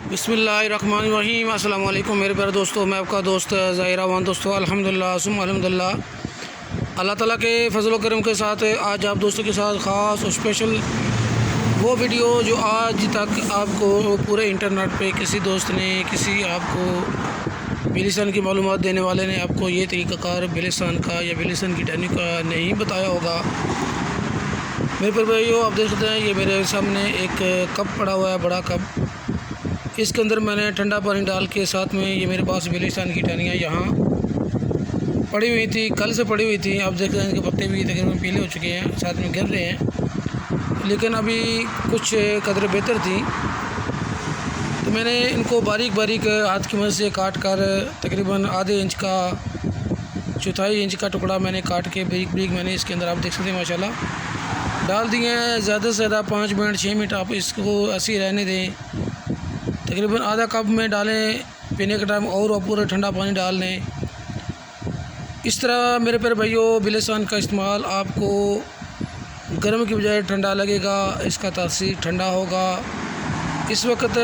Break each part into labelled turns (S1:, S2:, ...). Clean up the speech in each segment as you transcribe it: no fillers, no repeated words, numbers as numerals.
S1: बिस्मिल्लाहिर्रहमानिर्रहीम। अस्सलाम वालेकुम मेरे प्यारे दोस्तों, मैं आपका दोस्त ज़ाहिर अमान। दोस्तों अल्हम्दुलिल्लाह सुम्मा अल्हम्दुलिल्लाह, अल्लाह ताला के फजल व करम के साथ आज आप दोस्तों के साथ ख़ास और स्पेशल वो वीडियो जो आज तक आपको पूरे इंटरनेट पे किसी दोस्त ने, किसी आपको बिलिसान की मालूमात देने वाले ने आपको ये तरीक़ाकार बिलिसान का या बिलिसान की टहनी का नहीं बताया होगा। मेरे प्यारे भाइयों, आप देख सकते हैं ये मेरे सामने एक कप पड़ा हुआ है, बड़ा कप। इसके अंदर मैंने ठंडा पानी डाल के, साथ में ये मेरे पास बिलिसान की टहनियाँ यहाँ पड़ी हुई थी, कल से पड़ी हुई थी। आप देख रहे हैं इनके पत्ते भी तकरीबन पीले हो चुके हैं, साथ में गिर रहे हैं, लेकिन अभी कुछ कदर बेहतर थी। तो मैंने इनको बारीक बारीक हाथ की मदद से काट कर तकरीबन आधे इंच का, चौथाई इंच का टुकड़ा मैंने काट के बारीक बारीक मैंने इसके अंदर, आप देख सकते हैं माशाल्लाह, डाल दिए हैं। ज़्यादा से ज़्यादा 5 मिनट 6 मिनट आप इसको ऐसे ही रहने दें। तकरीबन आधा कप में डालें, पीने के टाइम और पूरा ठंडा पानी डाल लें। इस तरह मेरे प्यारे भाइयों, बिलिसान का इस्तेमाल आपको गर्म की बजाय ठंडा लगेगा, इसका तासीर ठंडा होगा। इस वक्त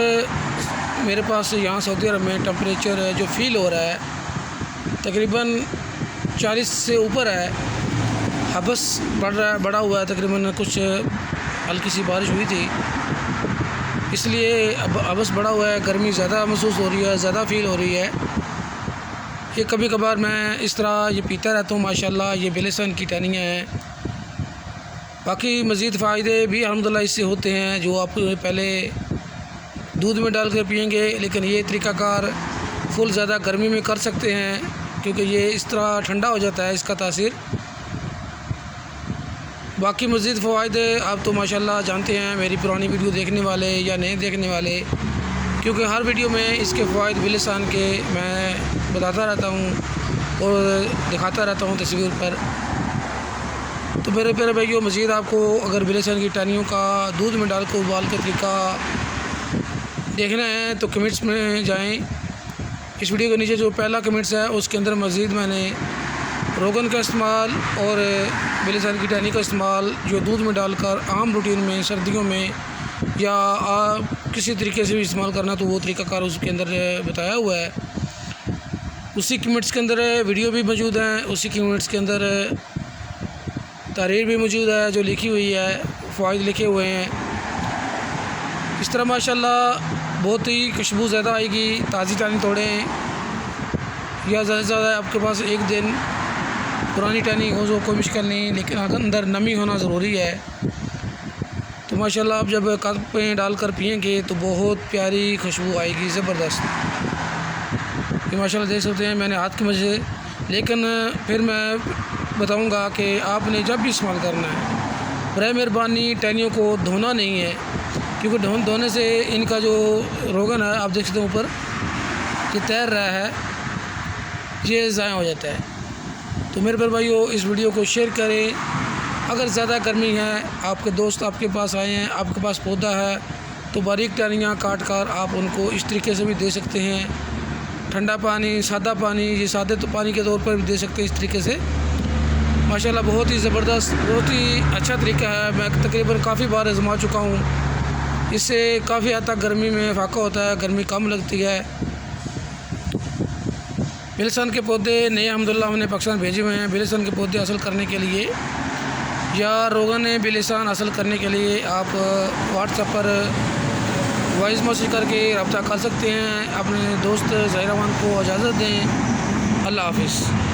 S1: मेरे पास यहाँ सऊदी अरब में टेम्परेचर जो फ़ील हो रहा है तकरीबन 40 से ऊपर है। हबस बढ़ा हुआ है, तकरीबन कुछ हल्की सी बारिश हुई थी, इसलिए अब हबस बढ़ा हुआ है। गर्मी ज़्यादा महसूस हो रही है, ज़्यादा फ़ील हो रही है। ये कभी कभार मैं इस तरह ये पीता रहता हूँ माशाल्लाह। ये बिलिसान की टहनियाँ हैं। बाकी मज़ीद फ़ायदे भी अल्हम्दुलिल्लाह इससे होते हैं, जो आप पहले दूध में डाल कर पिएंगे, लेकिन ये तरीक़ाकार फुल ज़्यादा गर्मी में कर सकते हैं, क्योंकि ये इस तरह ठंडा हो जाता है इसका तासीर। बाकी मज़ीद फ़वाइदे आप तो माशाल्लाह जानते हैं, मेरी पुरानी वीडियो देखने वाले या नए देखने वाले, क्योंकि हर वीडियो में इसके फ़वाइद बिलिसान के मैं बताता रहता हूँ और दिखाता रहता हूँ तस्वीर पर। तो मेरे प्यारे भाइयों, मज़ीद आपको अगर बिलिसान की टहनियों का दूध में डाल कर उबाल के तरीका देखना है तो कमेंट्स में जाएँ। इस वीडियो के नीचे जो पहला कमेंट्स है उसके अंदर मज़ीद मैंने रोगन का इस्तेमाल और बिलिसान की टहनी का इस्तेमाल जो दूध में डालकर आम रूटीन में सर्दियों में या किसी तरीके से भी इस्तेमाल करना, तो वो तरीक़ाकार उसके अंदर बताया हुआ है। उसी कमेंट्स के अंदर वीडियो भी मौजूद हैं, उसी कमेंट्स के अंदर तहरीर भी मौजूद है जो लिखी हुई है, फ़वाइद लिखे हुए हैं। इस तरह माशाल्लाह बहुत ही खुशबू ज़्यादा आएगी। ताज़ी टहनी तोड़ें या ज़्यादा से ज़्यादा आपके पास एक दिन पुरानी टहनी हो जो कोई मुश्किल नहीं, लेकिन अंदर नमी होना ज़रूरी है। तो माशाल्लाह आप जब कप में डालकर पिएंगे तो बहुत प्यारी खुशबू आएगी, ज़बरदस्त। ये माशाल्लाह देख सकते हैं मैंने हाथ की मदद से, लेकिन फिर मैं बताऊंगा कि आपने जब भी इस्तेमाल करना है, बराए मेहरबानी टहनियों को धोना नहीं है, क्योंकि धोने से इनका जो रोगन है, आप देख सकते हैं ऊपर ये तैर रहा है, ये ज़ाया हो जाता है। तो मेरे प्यारे भाइयों, इस वीडियो को शेयर करें। अगर ज़्यादा गर्मी है, आपके दोस्त आपके पास आए हैं, आपके पास पौधा है, तो बारीक टहनियाँ काट कर आप उनको इस तरीके से भी दे सकते हैं। ठंडा पानी, सादा पानी, ये सादे तो पानी के तौर पर भी दे सकते हैं इस तरीके से। माशाल्लाह बहुत ही ज़बरदस्त, बहुत ही अच्छा तरीका है। मैं तकरीबन काफ़ी बार आज़मा चुका हूँ। इससे काफ़ी हद तक गर्मी में फ़ाका होता है, गर्मी कम लगती है। बिलिसान के पौधे नए अल्हम्दुलिल्लाह हमने पाकिस्तान भेजे हुए हैं। बिलिसान के पौधे हासिल करने के लिए या रोगन बिलिसान हासिल करने के लिए आप व्हाट्सएप पर वॉइस मैसेज करके रब्ता कर सकते हैं। अपने दोस्त ज़ाहिर अमान को इजाज़त दें। अल्लाह हाफ़िज़।